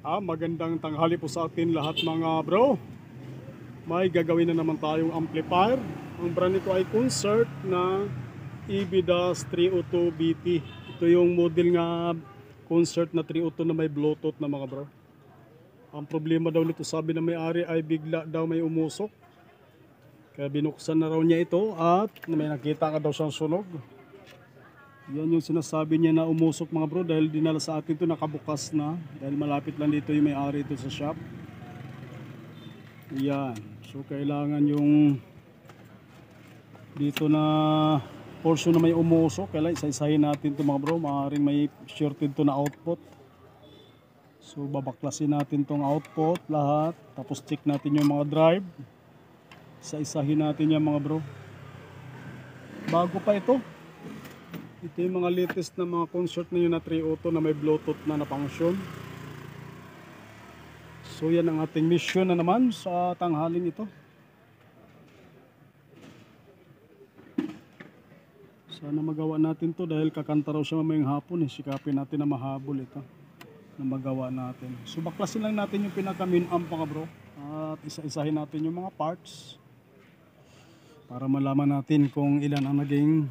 Magandang tanghali po sa atin lahat mga bro. May gagawin na naman tayong amplifier. Ang brand nito ay Concert na EB-DAS 302 BT. Ito yung model nga Concert na 302 na may Bluetooth na mga bro. Ang problema daw nito, sabi na may-ari, ay bigla daw may umusok. Kaya binuksan na raw niya ito at may nakita ka daw siyang sunog. Yan yung sinasabi niya na umusok mga bro, dahil dinala sa atin ito nakabukas na, dahil malapit lang dito yung may-ari ito sa shop. Yan, so kailangan yung dito na portion na may umusok, kailangan isa-isahin natin ito mga bro. Maaaring may shorted to na output, so babaklasin natin tong output lahat, tapos check natin yung mga drive, isa-isahin natin yan mga bro. Bago pa ito. Ito yung mga latest na mga Concert na yun na 302 na may Bluetooth na function. So yan ang ating mission na naman sa tanghalin ito. Sana magawa natin to, dahil kakanta raw siya mamayang hapon. Sikapin natin na mahabol ito na magawa natin. So baklasin lang natin yung pinaka main amp mga bro, at isa-isahin natin yung mga parts para malaman natin kung ilan ang naging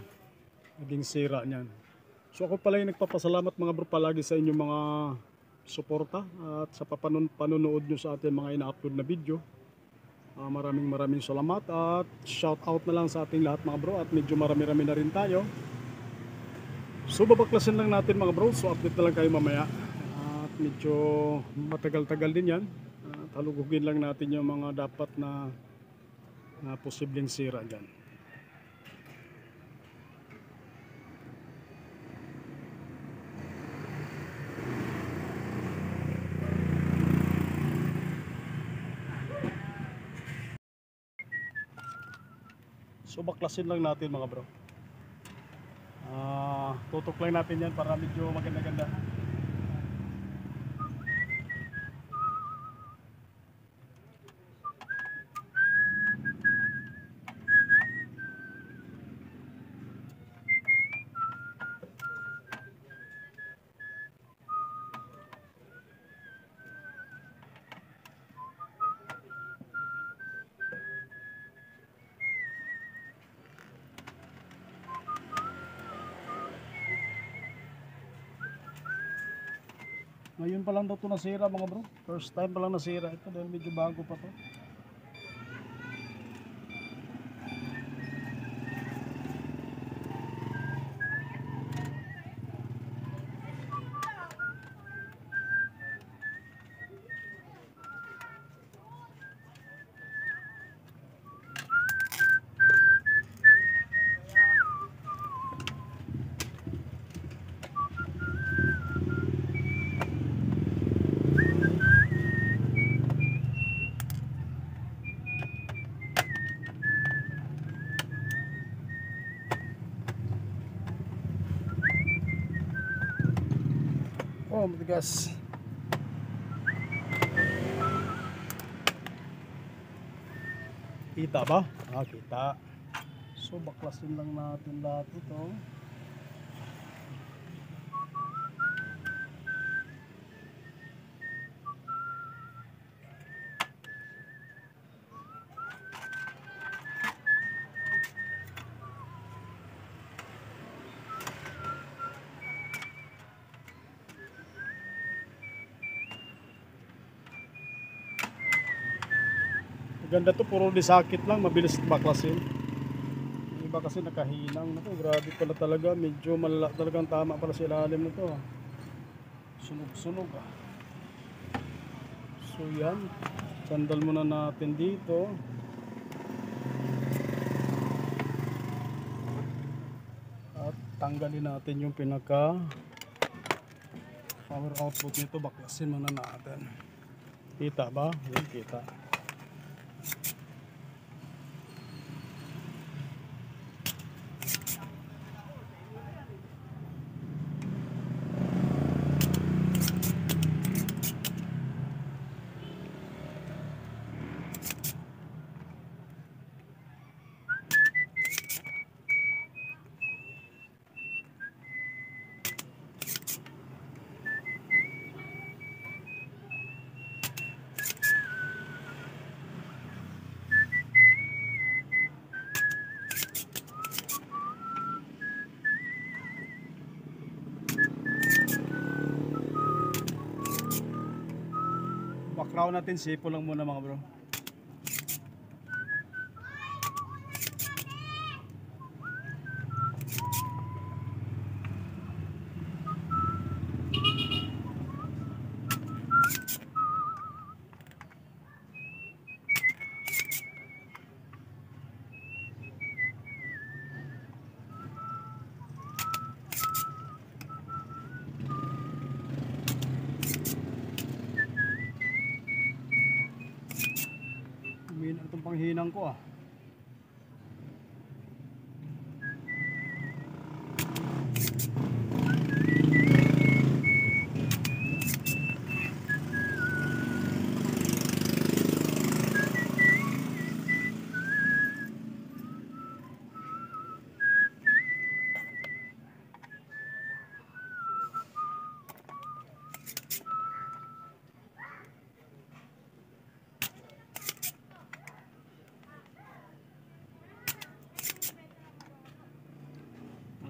sira niyan. So ako pala yung nagpapasalamat mga bro palagi sa inyong mga suporta at sa panonood nyo sa ating mga ina-upload na video. Maraming salamat at shout out na lang sa ating lahat mga bro, at medyo marami-rami na rin tayo. So babaklasin lang natin mga bro, so update na lang kayo mamaya. At medyo matagal-tagal din yan, at halugugin lang natin yung mga dapat na posibleng sira dyan. So baklasin lang natin mga bro. Tutok lang natin yan para medyo maganda-ganda. Ngayon pa lang daw ito nasira mga bro. First time pa lang nasira ito, dahil medyo bago pa to. Oh, matigas. Kita ba? Kita. So baklasin lang natin lahat ito. Ganda to, puro disakit lang, mabilis baklasin. Yung iba kasi nakahinang na to, grabe pala talaga, medyo malala talagang tama pala sa ilalim na to. Sunog-sunog ah. So yan, sandal muna natin dito. At tanggalin natin yung pinaka power output nito, baklasin muna natin. Kita ba? Yan, kita. crown natin, sipo lang muna mga bro. Itong panghinang ko ah.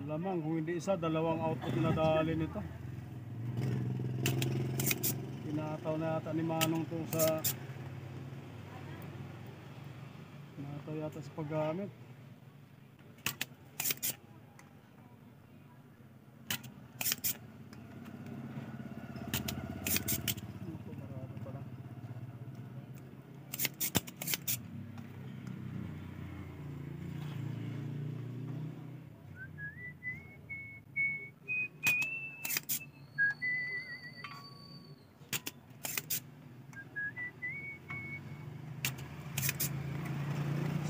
Lamang kung hindi isa, dalawang output na dali nito. Pinataw na yata ni Manong to sa pinataw yata sa paggamit.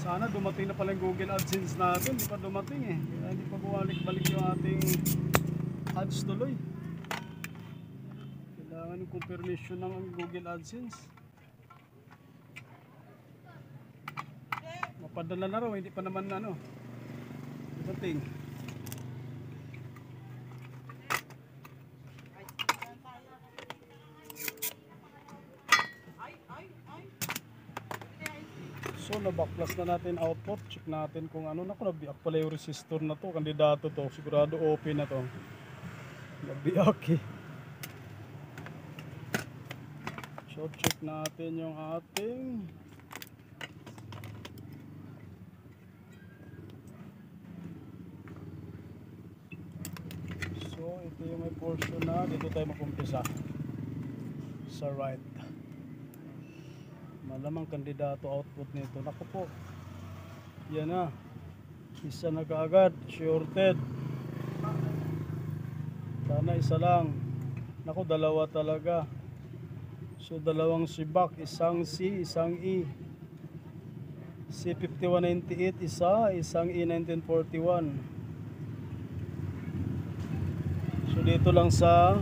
Sana dumating na pala yung Google AdSense natin, hindi pa dumating eh. Kaya hindi pa bumalik-balik yung ating ads tuloy. Kailangan ng confirmation ng Google AdSense. Mapadala na raw, hindi pa naman ano dumating. So na-backflash na natin output, check natin kung ano. Naku, nabiyak pala yung resistor na to, kandidato to, sigurado open na to. Nabiyak eh. So check natin yung ating so ito yung may portion na dito tayo makumpisa sa right. Malamang kandidato output nito. Naku po, yan na, isa na kaagad, shorted. Sana isa lang. Naku, dalawa talaga. So dalawang sibak, isang C, isang E. C5198 isa, isang E1941. So dito lang sa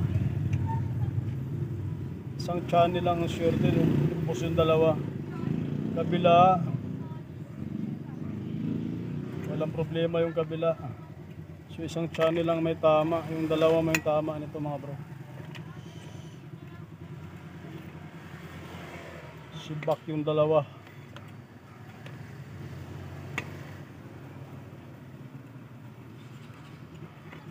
isang channel lang shorted, tapos yung dalawa. Kabila, walang problema yung kabila. So isang channel lang may tama, yung dalawa may tama nito mga bro. Sibak yung dalawa.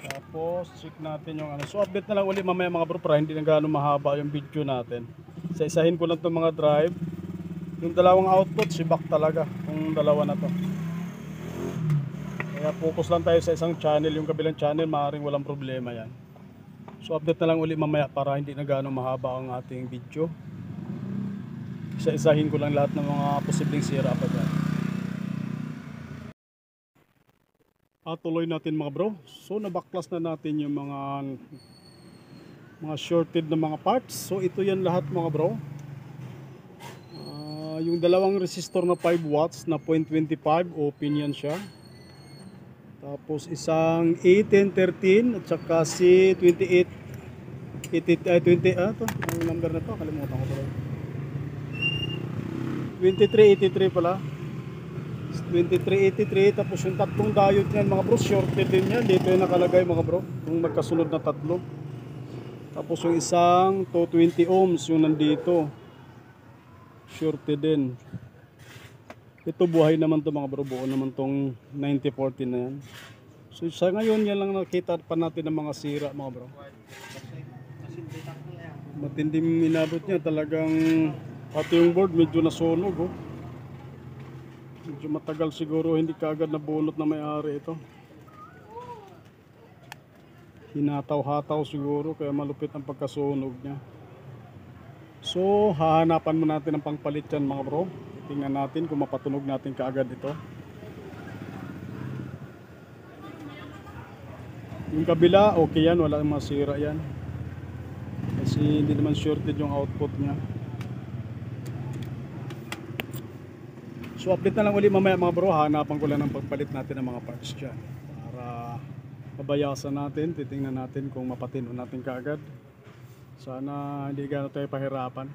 Tapos check natin yung ano. So update na lang ulit mamaya mga bro para hindi na gaano mahaba yung video natin. Isa-isahin ko lang itong mga drive. Yung dalawang output, sibak talaga yung dalawa na to. Kaya focus lang tayo sa isang channel. Yung kabilang channel maaaring walang problema yan. So update na lang ulit mamaya para hindi na gaano mahaba ang ating video. Isa-isahin ko lang lahat ng mga posibleng sira pa dyan. Tuloy natin mga bro. So na-backflash na natin yung mga shorted na mga parts. So ito yan lahat mga bro. Yung dalawang resistor na 5 watts na 0.25, open yan siya. Tapos isang A1013 at saka C28 20 ang number na to, kalimutan ko pala. 2383 pala. 2383, tapos yung tatlong diode niyan mga bro, shorted din yan. Dito yung nakalagay mga bro, yung magkasunod na tatlo. Tapos yung isang 220 ohms yung nandito, shorted din. Ito buhay naman to mga bro, buo naman tong 9040 na yan. So sa ngayon yan lang nakita pa natin ng mga sira mga bro. Matinding inabot niya, talagang Pati yung board medyo nasunog oh. Medyo matagal siguro hindi kaagad nabunot na may-ari ito. Hinataw-hataw siguro kaya malupit ang pagkasunog niya. So hahanapan mo natin ang pangpalit yan mga bro. Tingnan natin kung mapatunog natin kaagad ito. Yung kabila okay yan, wala masira yan. Kasi hindi naman shorted yung output niya. So update na lang ulit mamaya mga bro. Hanapan ko lang ng pagpalit natin ng mga parts dyan para pabayasan natin, titingnan natin kung mapatino natin kaagad. Sana hindi gano'n tayo pahirapan.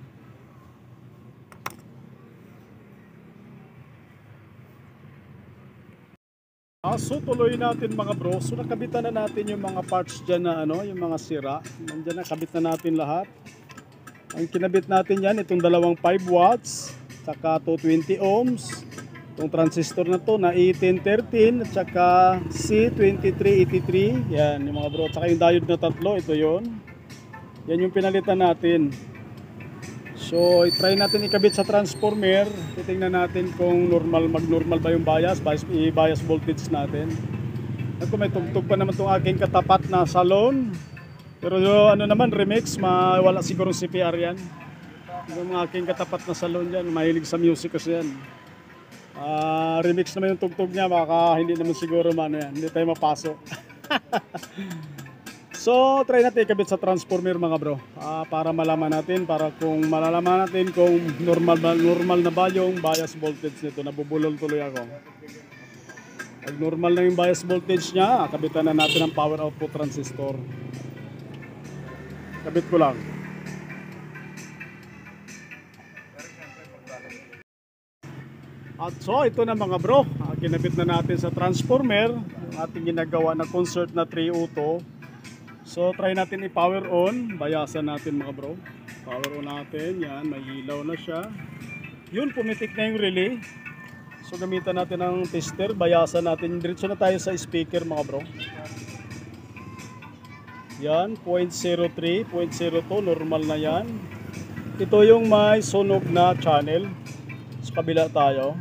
So tuloy natin mga bro. So nakabitan na natin yung mga parts dyan na ano, yung mga sira. Nandiyan nakabit na natin lahat. Ang kinabit natin yan, itong dalawang 5 watts, saka 220 ohms. Itong transistor na to na E1013 at saka C2383. Yan yung mga bro. At saka yung diode na tatlo, ito yon. Yan yung pinalitan natin. So try natin ikabit sa transformer. Titingnan natin kung mag-normal ba yung bias voltage natin. At kung may tugtog pa naman itong aking katapat na salon. Pero ano naman remix, wala siguro CPR yan. Yung aking katapat na salon yan, mahilig sa music kasi yan. Remix naman yung tugtog niya, baka hindi naman siguro yan, hindi tayo mapasok. So try natin ikabit sa transformer mga bro, para malaman natin, malalaman natin kung normal na ba yung bias voltage nito. Nabubulol tuloy ako. Pag normal na yung bias voltage niya, kabitan na natin ang power output transistor. Kabit ko lang. At so ito na mga bro, kinabit na natin sa transformer yung ating ginagawa na concert na 302. So try natin i-power on, bayasan natin mga bro. Power on natin, yan, may ilaw na siya. Yun, pumitik na yung relay. So gamitan natin ng tester, bayasan natin. Diretso na tayo sa speaker mga bro. Yan, 0.03, 0.02, normal na yan. Ito yung may sunog na channel. Sa kabila tayo.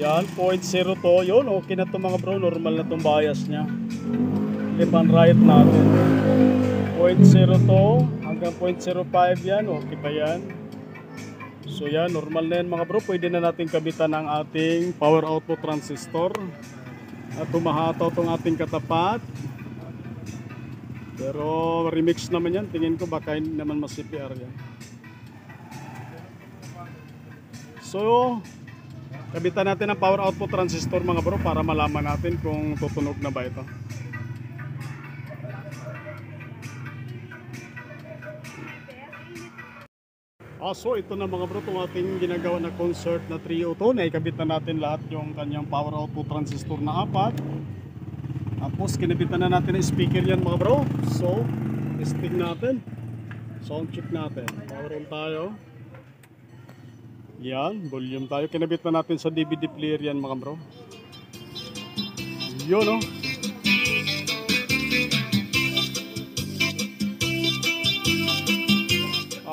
Yan, 0.02, yun, okay na ito mga bro, normal na itong bias nya. Left and right natin. 0.02 hanggang 0.05 yan, okay pa yan. So yan, normal na yan mga bro, pwede na natin kabitan ang ating power output transistor. At tumahataw itong ating katapat. Pero remix naman yan, tingin ko baka hindi naman mas-CPR yan. So kabitan natin ang power output transistor mga bro para malaman natin kung tutunog na ba ito. So ito na mga bro, itong ating ginagawa na concert na 302. Naikabit na natin lahat yung kanyang power output transistor na 4. Tapos kinabitan na natin ang speaker yan mga bro. So testing natin, sound check natin, power on tayo. Yan, volume tayo. Kinabit na natin sa DVD player yan mga bro. Yun o.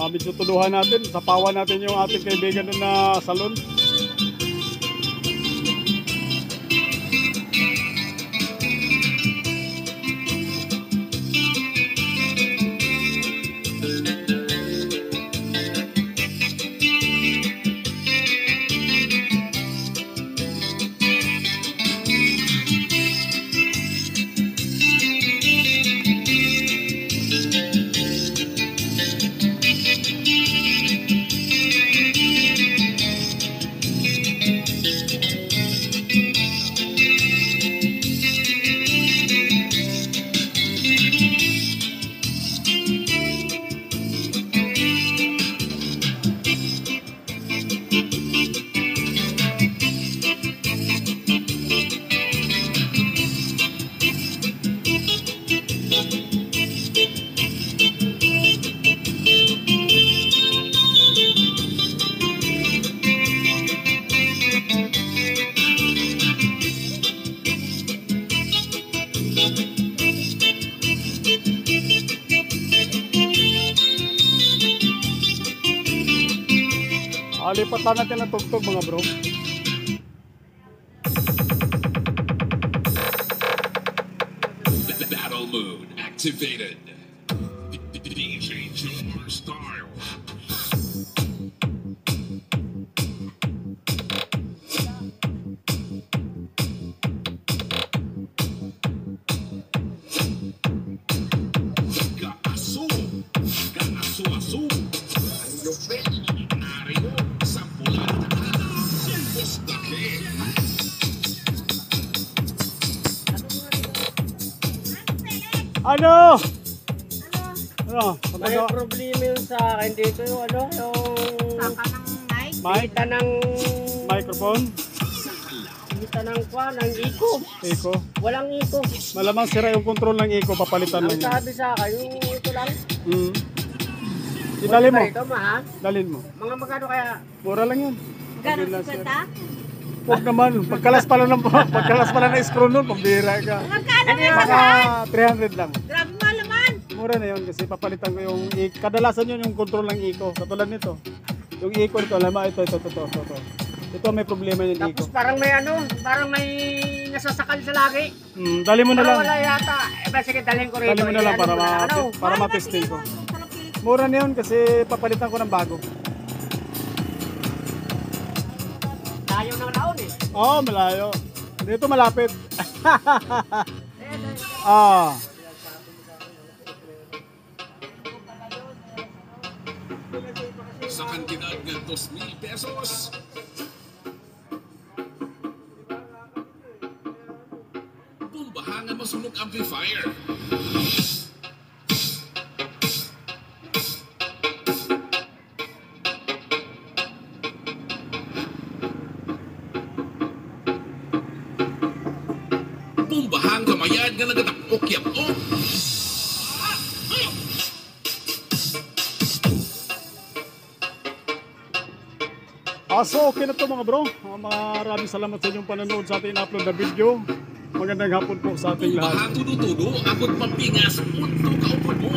Medyo tuluhan natin. Sapawan natin yung ating kaibigan na salon. Palipat lang natin ang tugtog mga bro. Battle mode activated. DJ Jomar style. Kaaso, kaaso-aso. Ang lupit, narino, sa pulan. Silvos dake. Ano? Ano? May problema yun sa akin dito yung Saka ng mic. Mic? kita ng Microphone? kwan, ng iko. Eco? Walang iko. Malamang sira yung control ng Eco, papalitan Ang lang yan. sabi sa akin, yung ito lang. Idalin mo. Ito mahal. Dalin mo. Mga magkano kaya? Mura lang yan. Gano'n Pagkila, sa sir. kwenta? Huwag naman. Pagkalas pala ng screw nun, pambira ka. Magkano Ano nga yun? Mga naman? 300 lang. Grabe mo laman. Mura na yun kasi papalitan ko yung kadalasan yun yung control ng Eco. Katulad nito. Yung Eco nito, alam mo, ito. Ito may problema yung Eco. Tapos parang may nasasakal sa lagi. Dali mo na Pero lang. wala yata. Sige, dalhin ko rito. Dali mo na lang Ano para, mo na, ano? para matesting ko. Sarap pilit. Mura na yun kasi papalitan ko ng bago. Tayo ng raon eh. Oo, malayo. Dito malapit. Eh, Ah. Sa kantidad ng 2,000 pesos. Pumbahangan masunog amplifier. Pumbahang kamayad nga nagatakok-yapok. So okay na to mga bro. Maraming salamat sa inyong panonood sa ating upload na video. Magandang hapon po sa ating lahat. Pumbahang tudo-tudo, agod mapingas, punto kaupod mo.